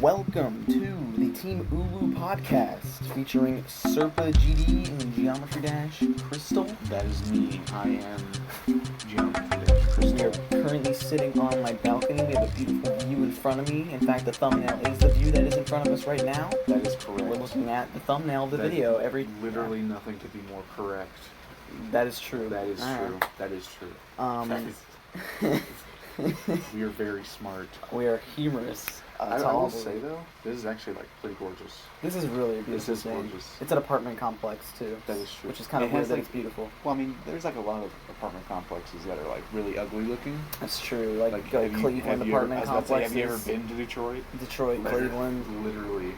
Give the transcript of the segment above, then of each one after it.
Welcome to the Team UwU podcast featuring Serpa GD and Geometry Dash Crystal. That is me. I am Geometry Dash Crystal. We are currently sitting on my balcony. We have a beautiful view in front of me. In fact, the thumbnail is the view that is in front of us right now. That is correct. We're looking at the thumbnail of the video. Literally nothing could be more correct. That is true. That is true. That is true. We are very smart. We are humorous. I will say though, this is actually pretty gorgeous. This is really a beautiful This is thing. gorgeous. It's an apartment complex too. That is true. Which is kind of weird that it's beautiful. Well, I mean, there's a lot of apartment complexes that are really ugly looking. That's true. Like Cleveland apartment complexes. Have you ever been to Detroit? Detroit, Cleveland. Literally,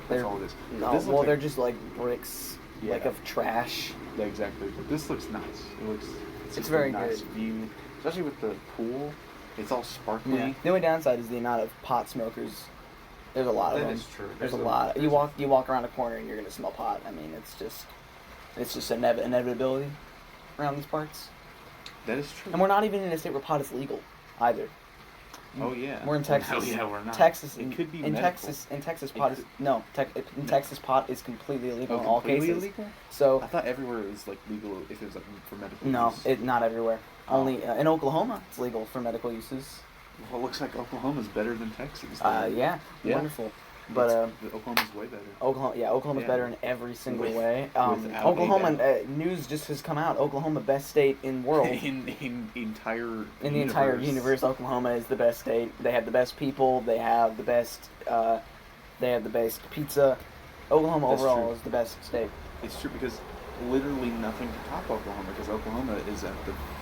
that's all it is. No, they're just like bricks, of trash. Yeah, exactly. But this looks nice. It's very nice good. View, especially with the pool. It's all sparkly. Yeah. The only downside is the amount of pot smokers. There's a lot of them. That is true. There's a lot. You walk around a corner and you're gonna smell pot. I mean, it's just inevitability around these parts. That is true. And we're not even in a state where pot is legal, either. Oh yeah. We're in Texas. Oh yeah, we're not. Texas. It could be in medical. Texas, pot is no. In Texas, pot is completely illegal in all cases. Illegal? So I thought everywhere it was legal if it was for medical. No, use. not everywhere. Only in Oklahoma, it's legal for medical uses. Well, it looks like Oklahoma's better than Texas. Yeah, wonderful. But Oklahoma's way better. Oklahoma's better in every single way. Oklahoma news just has come out. Oklahoma, best state in the world. in the entire universe, Oklahoma is the best state. They have the best people. They have the best. They have the best pizza. Oklahoma overall is the best state. It's true because literally nothing can top Oklahoma because Oklahoma is at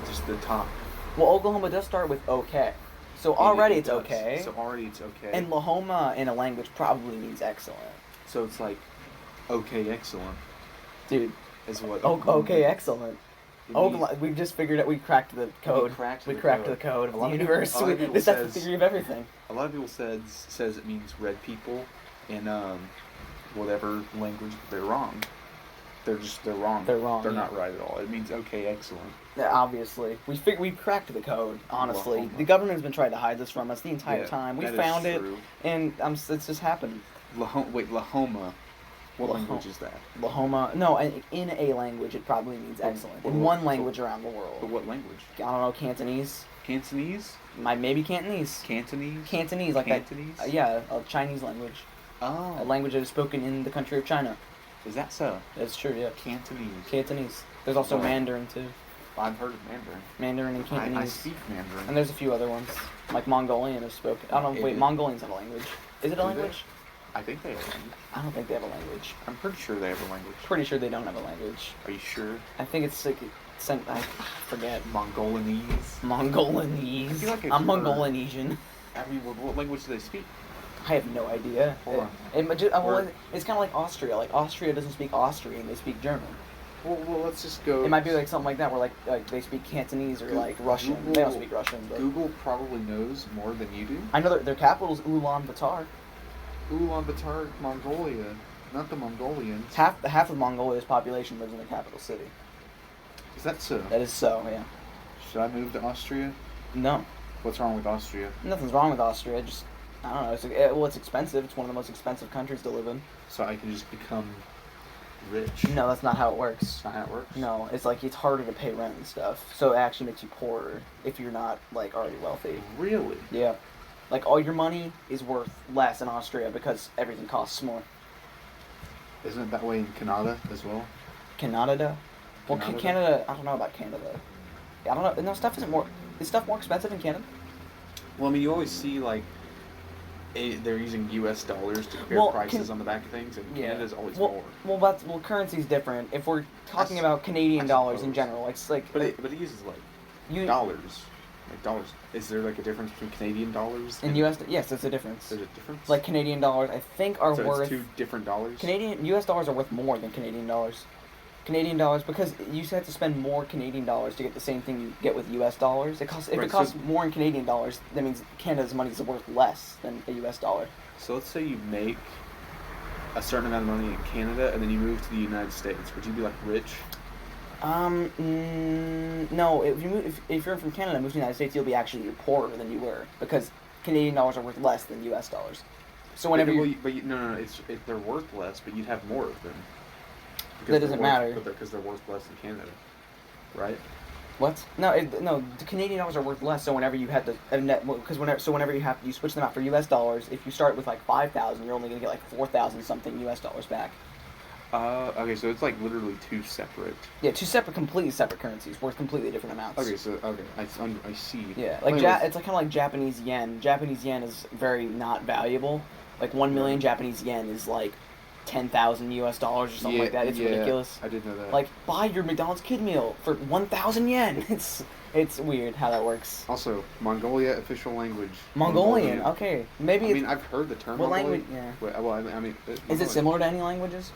just the top. Well, Oklahoma does start with okay. So already it's okay. And Lahoma in a language probably means excellent. So it's like, okay, excellent. Dude. Is what okay, excellent. We just figured out, we cracked the code. We cracked the code of the universe. That's the theory of everything. A lot of people says it means red people in whatever language. They're wrong. They're wrong. They're not right at all. It means okay, excellent. Yeah, obviously. We cracked the code, honestly. Lahoma. The government's been trying to hide this from us the entire time. We found it, and it's just happened. Lahoma. What language is that? Lahoma. No, in a language, it probably means excellent. In one language around the world. But what language? I don't know, Cantonese. Cantonese? Maybe Cantonese. Cantonese? Cantonese, like Cantonese? that. A Chinese language. Oh. A language that is spoken in the country of China. Is that so? That's true, yeah. Cantonese. There's also Mandarin, too. I've heard of Mandarin. Mandarin and Cantonese. I speak Mandarin. And there's a few other ones. Like Mongolian is spoken. I don't know. Wait, Mongolians have a language. Is it a language? I think they have a language. I don't think they have a language. I'm pretty sure they have a language. Pretty sure they don't have a language. Are you sure? I think it's I forget. Mongolinese? Mongolinese. I feel like I'm Mongolinesian. I mean, what language do they speak? I have no idea. Hold on. It's kind of like Austria. Like, Austria doesn't speak Austrian, they speak German. Well, let's just go... It might be something like that, where like they speak Cantonese or Russian. They don't speak Russian, but... Google probably knows more than you do. I know their capital is Ulaanbaatar. Ulaanbaatar, Mongolia. Not the Mongolians. Half of Mongolia's population lives in the capital city. Is that so? That is so, yeah. Should I move to Austria? No. What's wrong with Austria? Nothing's wrong with Austria, just... I don't know. It's expensive. It's one of the most expensive countries to live in. So I can just become rich? No, that's not how it works. That's not how it works? No, it's harder to pay rent and stuff. So it actually makes you poorer if you're not, already wealthy. Really? Yeah. All your money is worth less in Austria because everything costs more. Isn't it that way in Canada as well? Canada? Well, Canada, I don't know about Canada. I don't know. No, is stuff more expensive in Canada? Well, I mean, you always see, they're using U.S. dollars to compare prices on the back of things, and Canada's always more. Well, currency's different. If we're talking about Canadian dollars in general, it's like... But it uses, dollars. Dollars. Is there, a difference between Canadian dollars and U.S. Yes, there's a difference. There's a difference? Canadian dollars, I think, are worth... it's two different dollars? U.S. dollars are worth more than Canadian dollars. Canadian dollars, because you have to spend more Canadian dollars to get the same thing you get with U.S. dollars. If it costs more in Canadian dollars, that means Canada's money is worth less than a U.S. dollar. So let's say you make a certain amount of money in Canada, and then you move to the United States. Would you be, rich? No. If you're from Canada and move to the United States, you'll be poorer than you were, because Canadian dollars are worth less than U.S. dollars. So whenever no, they're worth less, but you'd have more of them. That doesn't matter. Because they're worth less in Canada, right? What? No. The Canadian dollars are worth less. So whenever you have whenever you switch them out for U.S. dollars, if you start with like 5,000, you're only gonna get like 4,000 something U.S. dollars back. Okay, so it's like literally two separate. Yeah, completely separate currencies worth completely different amounts. I see. Yeah, like it's like kind of like Japanese yen. Japanese yen is very not valuable. Like 1 million Japanese yen is like 10,000 U.S. dollars or something like that. It's ridiculous. I did know that. Like, buy your McDonald's kid meal for 1,000 yen. It's weird how that works. Also, Mongolia official language. Mongolian. Okay, maybe. I mean, I've heard the term. What language? Yeah. Well, I mean. Is it similar to any languages?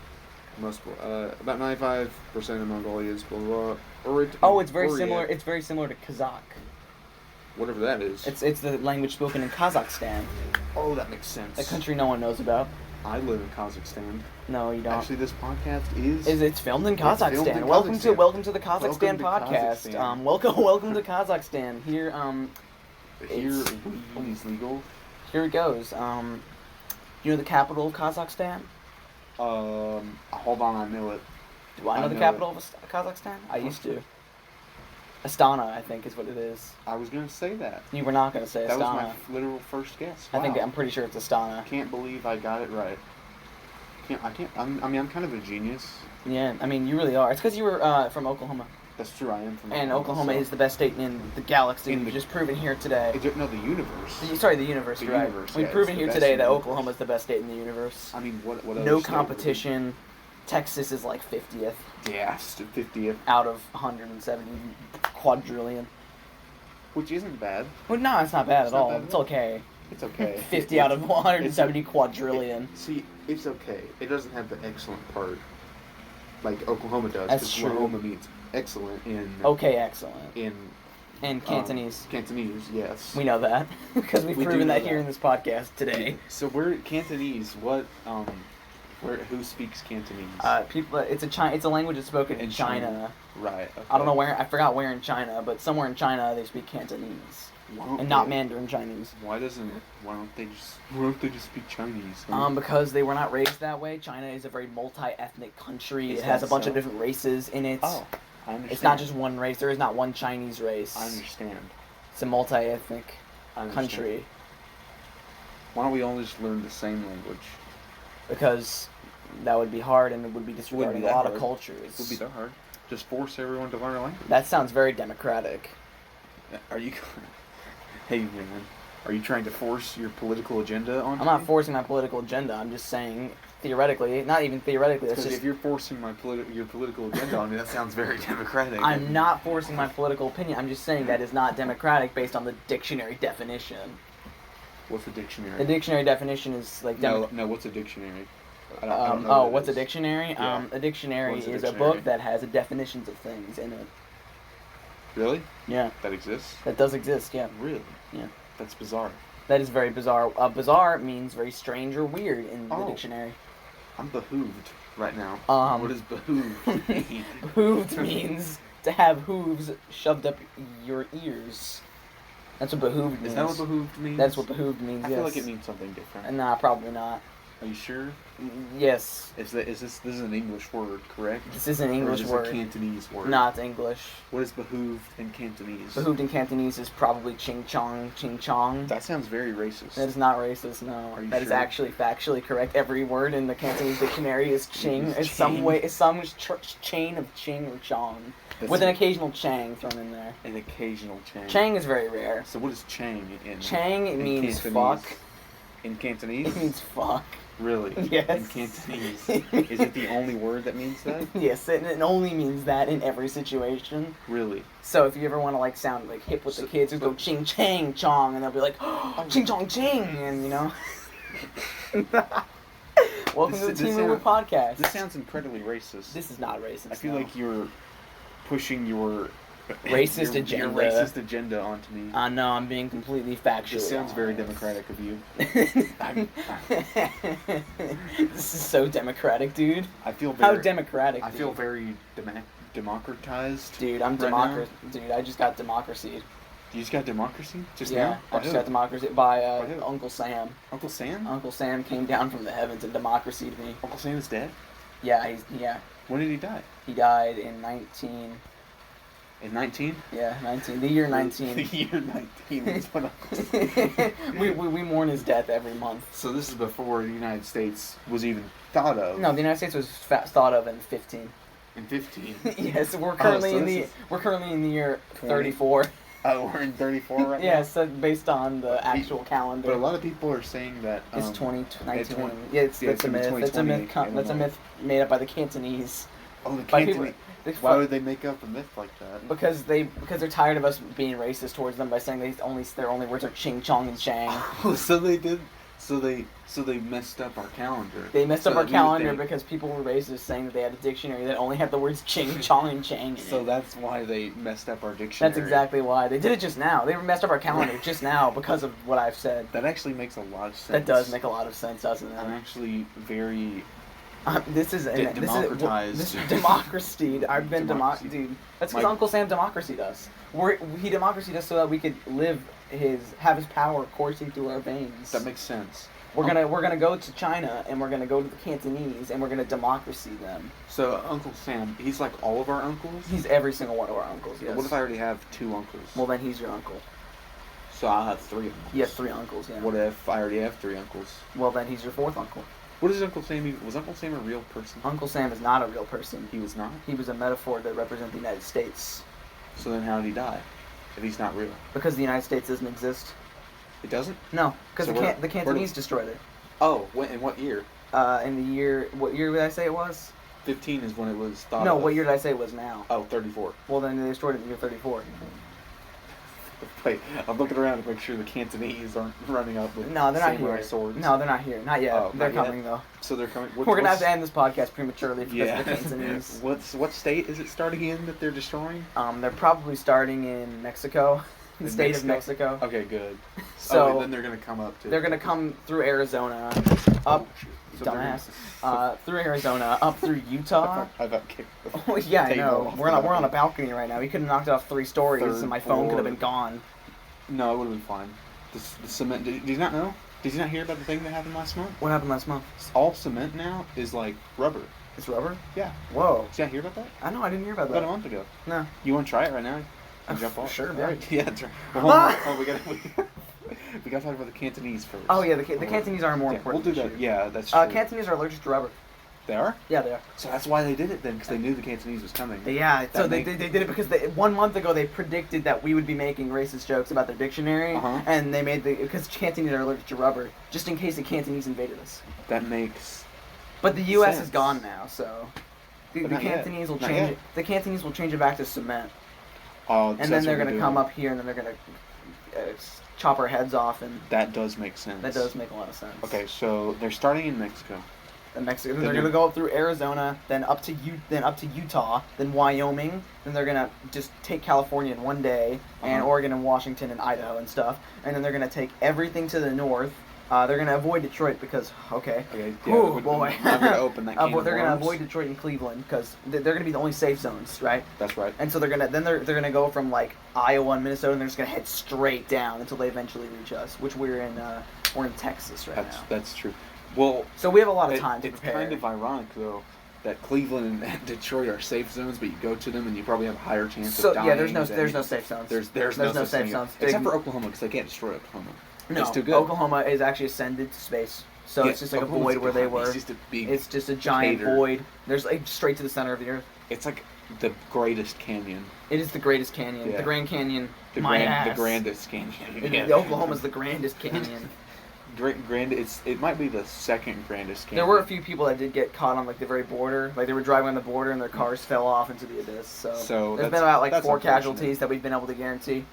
About 95% of Mongolia is blah blah. It's very similar. It's very similar to Kazakh. Whatever that is. It's the language spoken in Kazakhstan. Oh, that makes sense. A country no one knows about. I live in Kazakhstan. No, you don't. Actually, this podcast is. It's filmed in Kazakhstan. Welcome to the Kazakhstan podcast. Kazakhstan. Welcome to Kazakhstan. Here is legal. Here it goes. You know the capital of Kazakhstan? Hold on, I know it. Do I know the capital of Kazakhstan? I used to. Astana, I think, is what it is. I was gonna say that. You were not gonna say Astana. That was my literal first guess. Wow. I'm pretty sure it's Astana. Can't believe I got it right. I'm kind of a genius. Yeah, I mean, you really are. It's because you were from Oklahoma. That's true, I am from Oklahoma. And Oklahoma is the best state in the galaxy. We've just proven here today. No, the universe. Sorry, the universe, the right. Universe, We've proven here today that Oklahoma is the best state in the universe. I mean, what no competition. Texas is like 50th. Yeah, 50th. Out of 170 quadrillion. Which isn't bad. Well, no, it's not bad at all. It's okay. It's okay. 50 out of 170 quadrillion. See, it's okay. It doesn't have the excellent part like Oklahoma does. That's true. Oklahoma means excellent in... Okay, excellent. In Cantonese. Cantonese, yes. We know that because we've proven that here in this podcast today. So we're Cantonese. What... who speaks Cantonese? People. It's a language that's spoken in China. Right. Okay. I don't know where. I forgot where in China, but somewhere in China they speak Cantonese, not Mandarin Chinese. Why don't they just speak Chinese? Because they were not raised that way. China is a very multi-ethnic country. It has a bunch of different races in it. Oh, I understand. It's not just one race. There is not one Chinese race. I understand. It's a multi-ethnic country. Why don't we all just learn the same language? Because that would be hard and it would be disregarding a lot of cultures. It would be that hard. Just force everyone to learn a language. That sounds very democratic. Are you... Hey, man. Are you trying to force your political agenda on me? I'm not forcing my political agenda. I'm just saying, theoretically, not even theoretically. Because if you're forcing your political agenda on me, that sounds very democratic. I'm not forcing my political opinion. I'm just saying that is not democratic based on the dictionary definition. What's a dictionary? The dictionary definition is like... No, what's a dictionary? I don't know what's a dictionary? Yeah. A dictionary is a book that has definitions of things in it. Really? Yeah. That exists? That does exist, yeah. Really? Yeah. That's bizarre. That is very bizarre. Bizarre means very strange or weird in the dictionary. I'm behooved right now. What does behooved mean? Behooved means to have hooves shoved up your ears. That's what behooved means. Is that what behooved means? That's what behooved means, I feel like it means something different. Nah, probably not. Are you sure? Yes. This is an English word, correct? This is an English word. Or is it a Cantonese word? No, it's English. What is behooved in Cantonese? Behooved in Cantonese is probably ching chong. That sounds very racist. That is not racist, no. Are you That sure? is actually factually correct. Every word in the Cantonese dictionary is ching. It's ching. some chain of ching or chong. With an occasional chang thrown in there. An occasional chang. Chang is very rare. So what is chang in Chang means Cantonese? fuck. In Cantonese? It means fuck. Really? Yes. In Cantonese. Is it the only word that means that? Yes, it only means that in every situation. Really? So if you ever want to like sound like hip with the kids, just go ching chang chong, and they'll be like, oh, ching chong ching, and you know. Welcome to the Team UwU podcast. This sounds incredibly racist. This is not racist. I feel like you're pushing your racist agenda. Your racist agenda onto me. No, I'm being completely factual. This sounds very democratic of you. This is so democratic, dude. I feel very... How democratic, I dude? feel very democratized. Dude, I'm right Dude, I just got democracy. You just got democracy just yeah, now? I just got democracy by who? Uncle Sam. Uncle Sam? Uncle Sam came down from the heavens and democracied me. Uncle Sam is dead? Yeah, When did he die? He died in 19... In 19? Yeah, 19. The year 19. The year 19 is when Uncle Sam... we mourn his death every month. So this is before the United States was even thought of. No, the United States was thought of in 15. In 15? Yes, we're currently in the year 34. Oh, we're in 34 right now? Yeah, so based on the actual calendar. But a lot of people are saying that... it's 2019. Yeah, that's a myth. That's a myth. That's a myth made up by the Cantonese. Oh, the Cantonese. Why would they make up a myth like that? Because they're tired of us being racist towards them by saying their only words are ching, chong, and shang. Oh, so they did... So they messed up our calendar. They messed up our calendar because people were racist saying that they had a dictionary that only had the words ching, chong, and chang in it. So that's why they messed up our dictionary. That's exactly why. They did it just now. They messed up our calendar just now because of what I've said. That actually makes a lot of sense. That does make a lot of sense, doesn't it? I'm actually very... This is democratized. This is democracy. I've been dude. That's because Uncle Sam democracied us. He democracied us so that we could have his power coursing through our veins. That makes sense. We're gonna go to China and we're gonna go to the Cantonese and we're gonna democracy them. So Uncle Sam, he's like all of our uncles? He's every single one of our uncles. Yes. What if I already have 2 uncles? Well, then he's your uncle. So I'll have 3 uncles. You have 3 uncles. Yeah. What if I already have 3 uncles? Well, then he's your 4th uncle. What is Uncle Sam? Was Uncle Sam a real person? Uncle Sam is not a real person. He was not? He was a metaphor to represent the United States. So then how did he die? If he's not real? Because the United States doesn't exist. It doesn't? No, because the Cantonese destroyed it. Oh, in what year? In the year... What year did I say it was? 15 is when it was thought No, of. what year did I say it was now? Oh, 34. Well, then they destroyed it in the year 34. Wait, I'm looking around to make sure the Cantonese aren't running up with No, they're not samurai here. swords. No, they're not here. Not yet. Oh, they're not coming, yet? though. So they're coming. We're going to have to end this podcast prematurely because of the Cantonese. What state is it starting in that they're destroying? They're probably starting in Mexico. The state of Mexico. Okay, good. So then they're going to come up to... They're going to come through Arizona, up... So dumbass. Through Arizona, up through Utah. I got kicked. Oh, yeah, I know. We're on a balcony right now. We could have knocked off 3 stories and my phone could have been gone. No, it would have been fine. The cement... Did you not know? Did you not hear about the thing that happened last month? What happened last month? All cement now is like rubber. It's rubber? Yeah. Whoa. Did you not hear about that? I know, I didn't hear about that. About a month ago. No. You want to try it right now? Jump off? Sure, yeah. right. Yeah, that's right. Well, we got to talk about the Cantonese first. Oh, yeah, the Cantonese are more important. We'll do that. Yeah, that's true. Cantonese are allergic to rubber. They are? Yeah, they are. So that's why they did it then, because they knew the Cantonese was coming. Yeah, so they did it because 1 month ago they predicted that we would be making racist jokes about their dictionary, and they made because Cantonese are allergic to rubber, just in case the Cantonese invaded us. That makes. But the U.S. is gone now, so the Cantonese will Not change yet. it. The Cantonese will change it back to cement. Oh, and then they're gonna come up here, and then they're gonna chop our heads off, and that does make sense. That does make a lot of sense. Okay, so they're starting in Mexico. Then they're gonna go up through Arizona, then up to Utah, then Wyoming. Then they're gonna just take California in one day, and Oregon and Washington and Idaho and stuff. And then they're gonna take everything to the north. They're gonna avoid Detroit because yeah, oh boy, I'm gonna open that can of they're gonna worms. avoid Detroit and Cleveland because they're gonna be the only safe zones, right? That's right. And so they're gonna go from like Iowa and Minnesota, and they're just gonna head straight down until they eventually reach us, which we're in Texas right now. That's true. Well, so we have a lot of time to prepare. It's kind of ironic though that Cleveland and Detroit are safe zones, but you go to them and you probably have a higher chance of dying. Yeah, there's no safe zones. There's no safe zones except for Oklahoma because they can't destroy Oklahoma. No, it's too good. Oklahoma is actually ascended to space, so it's just like Oklahoma's a void where they were. It's just a giant void. There's like straight to the center of the earth. It's like the greatest canyon. It is the greatest canyon. Yeah. The Grand Canyon. The grandest canyon. Yeah. Oklahoma's the grandest canyon. It might be the second grandest canyon. There were a few people that did get caught on like the very border, like they were driving on the border and their cars fell off into the abyss. So there's been about like 4 casualties that we've been able to guarantee.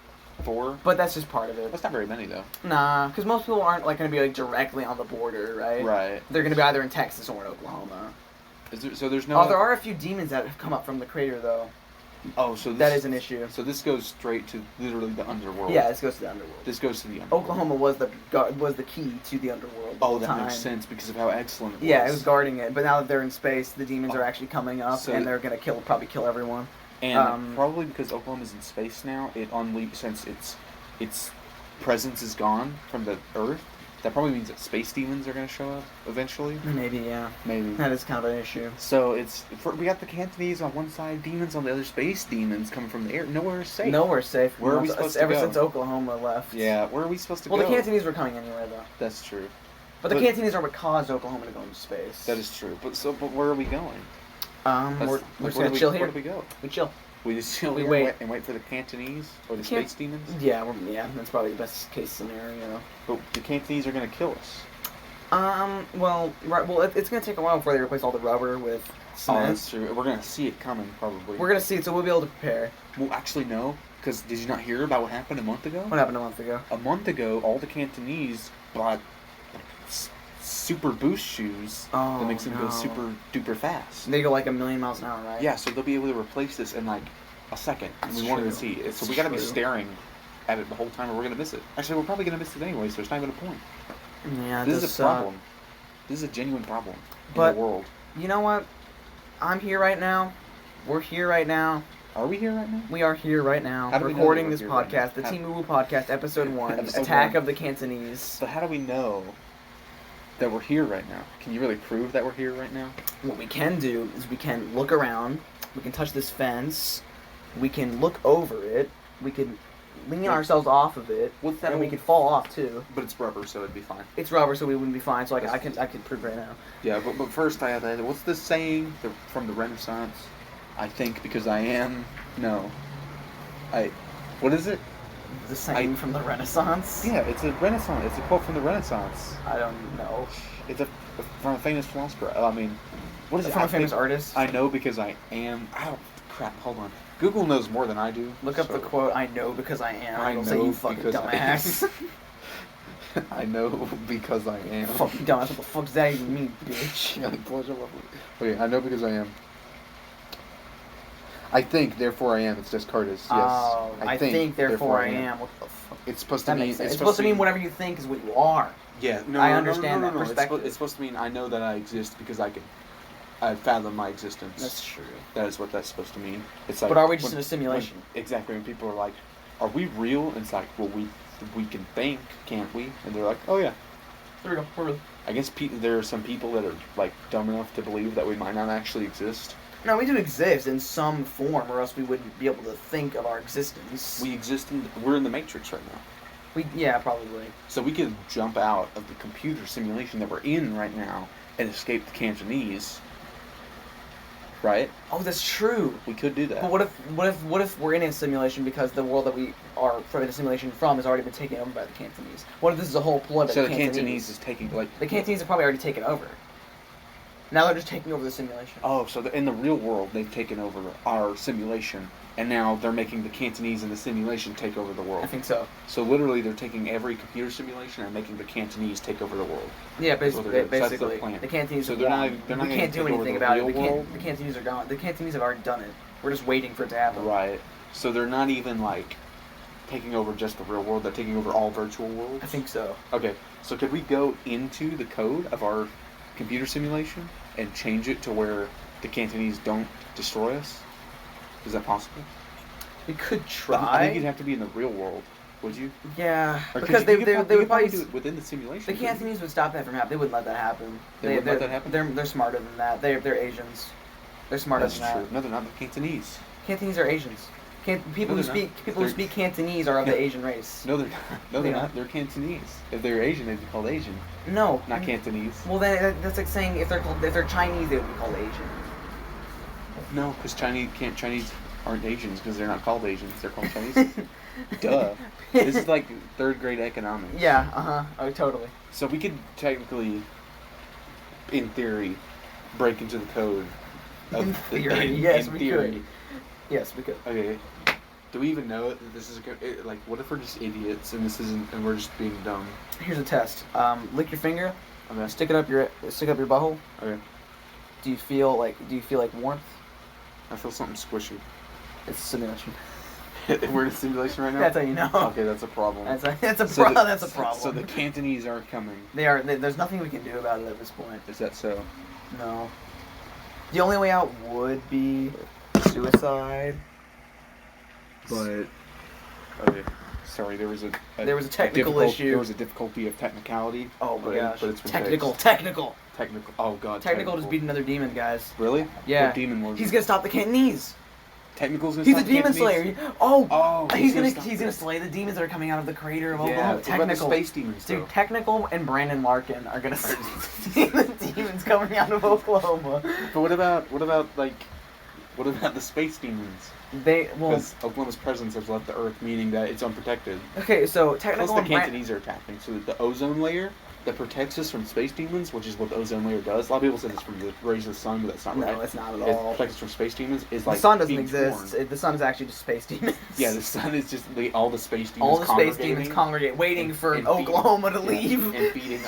4? But that's just part of it. That's not very many though. Nah, because most people aren't like going to be like directly on the border, right? Right. They're going to be either in Texas or in Oklahoma. So there's no. Oh, there are a few demons that have come up from the crater though. Oh, so that is an issue. So this goes straight to literally the underworld. Yeah, this goes to the underworld. This goes to the underworld. Oklahoma was the key to the underworld. Oh, that makes sense because of how excellent it was. Yeah, it was guarding it. But now that they're in space, the demons are actually coming up, and they're gonna probably kill everyone. And probably because Oklahoma's in space now, since it's its presence is gone from the Earth, that probably means that space demons are going to show up eventually. Maybe, yeah. Maybe. That is kind of an issue. So we got the Cantonese on one side, demons on the other, space demons coming from the air. Nowhere safe. Nowhere safe. Where are we supposed to go? Ever since Oklahoma left. Yeah, where are we supposed to go? Well, the Cantonese were coming anyway, though. That's true. But the Cantonese are what caused Oklahoma to go into space. That is true. But where are we going? We're just gonna chill here. Where do we go? We chill. We just chill we here wait. And wait for the Cantonese or the space demons? Yeah, that's probably the best case scenario. But the Cantonese are going to kill us. It's going to take a while before they replace all the rubber with cement. Oh, that's true. We're going to see it coming, probably. We're going to see it, so we'll be able to prepare. Well, actually, no. Because did you not hear about what happened a month ago? What happened a month ago? A month ago, all the Cantonese bought super boost shoes that makes them go super duper fast. They go like 1,000,000 miles an hour, right? Yeah, so they'll be able to replace this in like a second. And we won't even see it. So we got to be staring at it the whole time, or we're gonna miss it. Actually, we're probably gonna miss it anyway, so there's not even a point. Yeah, this is a problem. This is a genuine problem in the world. You know what? I'm here right now. We're here right now. Are we here right now? We are here right now, recording this podcast, the Team UwU podcast, episode 1, Attack of the Cantonese. But how do we know that we're here right now? Can you really prove that we're here right now? What we can do is we can look around, we can touch this fence, we can look over it, we can lean ourselves off of it, and we could fall off too. But it's rubber, so it'd be fine. It's rubber, so we wouldn't be fine. So I can prove right now. Yeah, but first I have that. What's the saying from the Renaissance? I think because I am. No. What is it? The saying from the Renaissance? Yeah, it's a Renaissance. It's a quote from the Renaissance. I don't know. It's from a famous philosopher. I mean, what is it? From a famous artist? I know because I am. Oh, crap. Hold on. Google knows more than I do. Look up the quote, I know because I am. I know say, you fucking dumbass. I know because I am. Fucking dumbass. What the fuck does that even mean, bitch? Okay, I know because I am. I think, therefore I am. It's Descartes. Yes. Oh, I think, therefore I am. What the fuck? It's supposed to mean. It's supposed to mean whatever you think is what you are. Yeah. No. I understand that perspective. It's supposed to mean I know that I exist because I fathom my existence. That's true. That is what that's supposed to mean. It's like. But are we just in a simulation? Exactly. When people are like, "Are we real?" And it's like, "Well, we can think, can't we?" And they're like, "Oh yeah." There we go. We're real. I guess there are some people that are like dumb enough to believe that we might not actually exist. No, we do exist in some form, or else we wouldn't be able to think of our existence. We exist we're in the Matrix right now. Yeah, probably. So we could jump out of the computer simulation that we're in right now and escape the Cantonese. Right? Oh, that's true. We could do that. But what if we're in a simulation because the world that we are from a simulation from has already been taken over by the Cantonese? What if this is a whole ploy by the Cantonese? So the Cantonese is taking the Cantonese have probably already taken over. Now they're just taking over the simulation. Oh, so in the real world they've taken over our simulation, and now they're making the Cantonese in the simulation take over the world. I think so. So literally they're taking every computer simulation and making the Cantonese take over the world. Yeah, basically. That's their plan. The Cantonese. So they're not we can't do anything about it. The Cantonese are gone. The Cantonese have already done it. We're just waiting for it to happen. Right. So they're not even like taking over just the real world. They're taking over all virtual worlds. I think so. Okay. So could we go into the code of our computer simulation and change it to where the Cantonese don't destroy us? Is that possible? We could try. I think you'd have to be in the real world, would you? Yeah, or because they would probably do it within the simulation. The Cantonese would stop that from happening. They wouldn't let that happen. They wouldn't let that happen? They're smarter than that. They're Asians. They're smarter than that. That's true. No, they're not. The Cantonese. Cantonese are Asians. People who speak Cantonese are of the Asian race. No, they're not. No, they're not. They're Cantonese. If they're Asian, they'd be called Asian. No, not Cantonese. Well, then that's like saying if they're Chinese, they would be called Asian. No, because Chinese aren't Asians because they're not called Asians. They're called Chinese. Duh. This is like third grade economics. Yeah. Oh, totally. So we could technically, in theory, break into the code. In theory, yes, we could. Yes, we could. Okay. Do we even know that this is like? What if we're just idiots and and we're just being dumb? Here's a test. Lick your finger. Okay. Stick up your butthole. Okay. Do you feel like warmth? I feel something squishy. It's a simulation. We're in a simulation right now? That's how you know. Okay, that's a problem. That's a problem. So the Cantonese aren't coming. They are. There's nothing we can do about it at this point. Is that so? No. The only way out would be suicide. But okay. Sorry, there was a technical issue. There was a difficulty of technicality. Oh my gosh. But it's been technical. Oh god. Technical just beat another demon, guys. Really? Yeah. What demon was He's gonna stop the Cantonese. Technical's gonna He's stop a demon Cantonese? slayer. Oh, he's gonna gonna slay the demons that are coming out of the crater of Oklahoma. Yeah, what about the Technical. space demons, though? Dude, Technical and Brandon Larkin are gonna see the demons coming out of Oklahoma. But what about the space demons? Because Oklahoma's presence has left the Earth, meaning that it's unprotected. Okay, so Technical Plus the Cantonese are attacking, so that the ozone layer that protects us from space demons, which is what the ozone layer does. A lot of people say it's from the rays of the sun, but that's not right. No, it's not at It all. protects us from space demons. Is like the sun doesn't being exist. torn. The sun is actually just space demons. Yeah, the sun is just all the space demons. All the space demons congregate, waiting for Oklahoma to leave. And feeding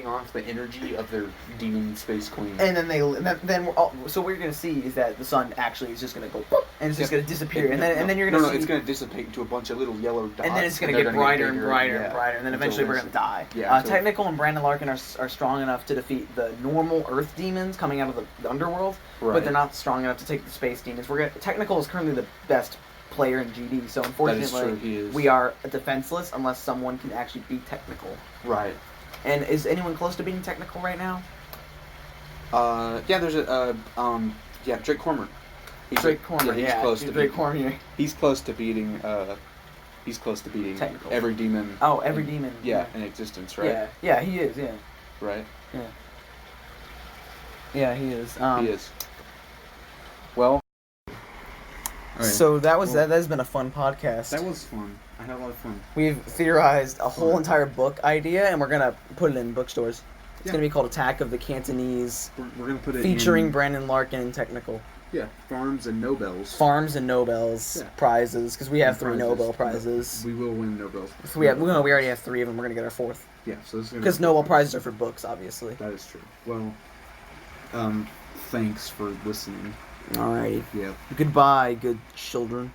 off the energy of their demon space queen. And then so what you're gonna see is that the sun actually is just gonna go boop, and it's just gonna disappear, and then you're gonna see. It's gonna dissipate into a bunch of little yellow dots. And then it's gonna get brighter and brighter and brighter, and then eventually we're gonna die. Yeah, Technical and Brandon Larkin are strong enough to defeat the normal Earth demons coming out of the underworld, but they're not strong enough to take the space demons. Technical is currently the best player in GD, so unfortunately we are defenseless unless someone can actually beat Technical. Right. And is anyone close to beating Technical right now? There's Drake Cormer. Drake Cormer, he's close to Drake Cormer. He's close to beating. He's close to beating Technical. every demon. Oh, every demon. Yeah, in existence, right? Yeah, he is. Yeah. Right. Yeah. Yeah, he is. He is. Well. Right. So that has been a fun podcast. That was fun. I had a lot of fun. We've theorized a whole entire book idea, and we're gonna put it in bookstores. It's gonna be called Attack of the Cantonese. We're gonna put it featuring Brandon Larkin and Technical. Yeah, Farms and Nobels prizes, because we have 3 Nobel prizes. We will win Nobels. So we already have 3 of them. We're gonna get our 4th. Yeah, so this is because Nobel prizes are for books, obviously. That is true. Well, thanks for listening. Alrighty. Yeah. Goodbye, good children.